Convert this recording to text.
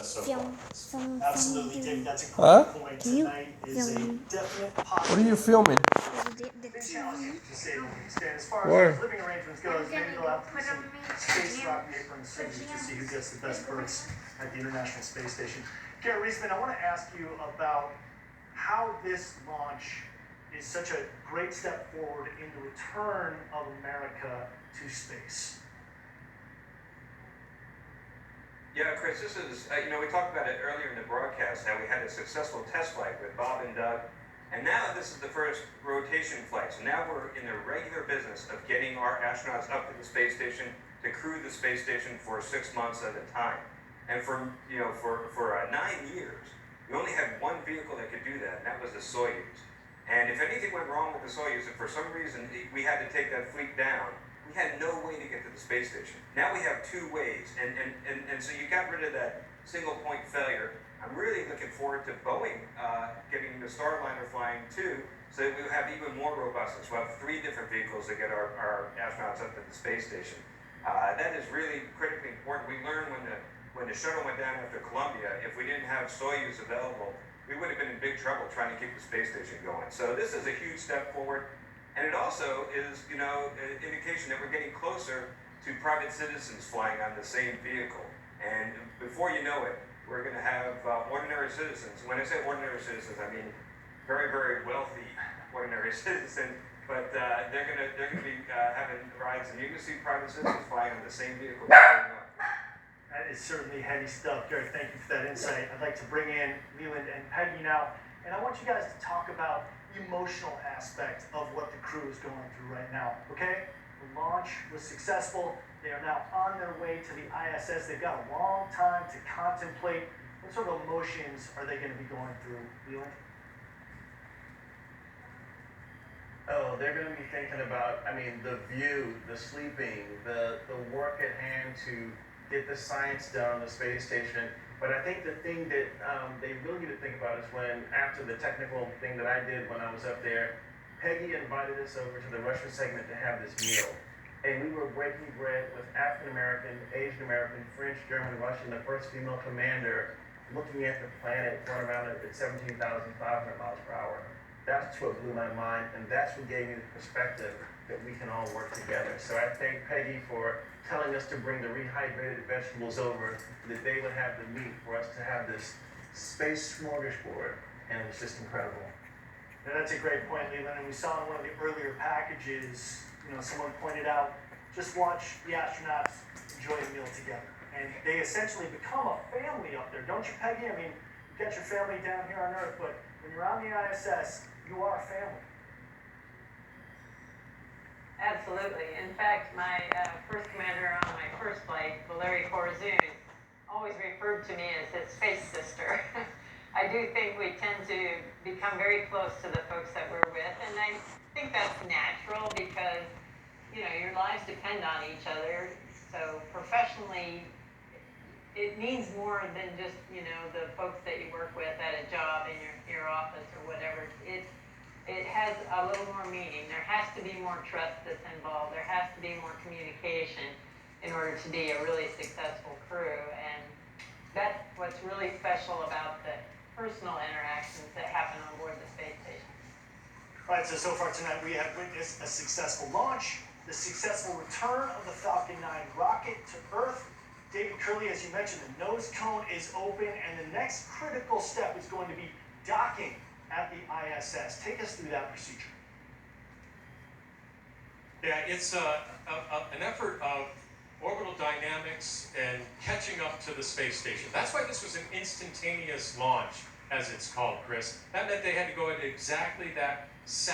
success so far. Absolutely, Dave, that's a great Huh? point. Tonight is a definite positive. What are you filming? Been challenging to say the least. And as far Where? as living arrangements goes, maybe they'll have to do some space rock apron surgery to see who gets the best berths at the International Space Station. Gary Reisman, I want to ask you about how this launch is such a great step forward in the return of America to space. Yeah, Chris, this is, we talked about it earlier in the broadcast, how we had a successful test flight with Bob and Doug, and now this is the first rotation flight. So now we're in the regular business of getting our astronauts up to the space station to crew the space station for 6 months at a time. And for 9 years, we only had one vehicle that could do that, and that was the Soyuz. And if anything went wrong with the Soyuz, if for some reason we had to take that fleet down, we had no way to get to the space station. Now we have 2 ways, and so you got rid of that single point failure. I'm really looking forward to Boeing getting the Starliner flying too, so that we'll have even more robustness. We'll have 3 different vehicles to get our astronauts up to the space station. That is really critically important. We learned when the shuttle went down after Columbia, if we didn't have Soyuz available, we would have been in big trouble trying to keep the space station going. So this is a huge step forward. And it also is, an indication that we're getting closer to private citizens flying on the same vehicle. And before you know it, we're going to have ordinary citizens. When I say ordinary citizens, I mean very, very wealthy ordinary citizens. But they're going to be having rides, and you're going to see private citizens flying on the same vehicle. That is certainly heavy stuff, Gary. Thank you for that insight. I'd like to bring in Leland and Peggy now, and I want you guys to talk about the emotional aspect of what the crew is going through right now, okay? The launch was successful. They are now on their way to the ISS. They've got a long time to contemplate. What sort of emotions are they going to be going through, Leland? Oh, they're going to be thinking about, the view, the sleeping, the work at hand to get the science done on the space station. But I think the thing that they really need to think about is when, after the technical thing that I did when I was up there, Peggy invited us over to the Russian segment to have this meal. And we were breaking bread with African American, Asian American, French, German, Russian, the first female commander, looking at the planet going around at 17,500 miles per hour. That's what blew my mind, and that's what gave me the perspective that we can all work together. So I thank Peggy for telling us to bring the rehydrated vegetables over, that they would have the meat for us to have this space smorgasbord, and it was just incredible. Now, that's a great point, Leland, and we saw in one of the earlier packages, someone pointed out, just watch the astronauts enjoy a meal together. And they essentially become a family up there, don't you, Peggy? You got your family down here on Earth, but when you're on the ISS, you are a family. Absolutely. In fact, my first commander on my first flight, Valery Korzun, always referred to me as his space sister. I do think we tend to become very close to the folks that we're with, and I think that's natural because, your lives depend on each other. So professionally, it means more than just, the folks that you work with at a job in your office or whatever. It has a little more meaning. There has to be more trust that's involved. There has to be more communication in order to be a really successful crew. And that's what's really special about the personal interactions that happen on board the space station. All right, so far tonight we have witnessed a successful launch, the successful return of the Falcon 9 rocket to Earth. David Curley, as you mentioned, the nose cone is open, and the next critical step is going to be docking at the ISS. Take us through that procedure. Yeah, it's an effort of orbital dynamics and catching up to the space station. That's why this was an instantaneous launch, as it's called, Chris. That meant they had to go at exactly that second.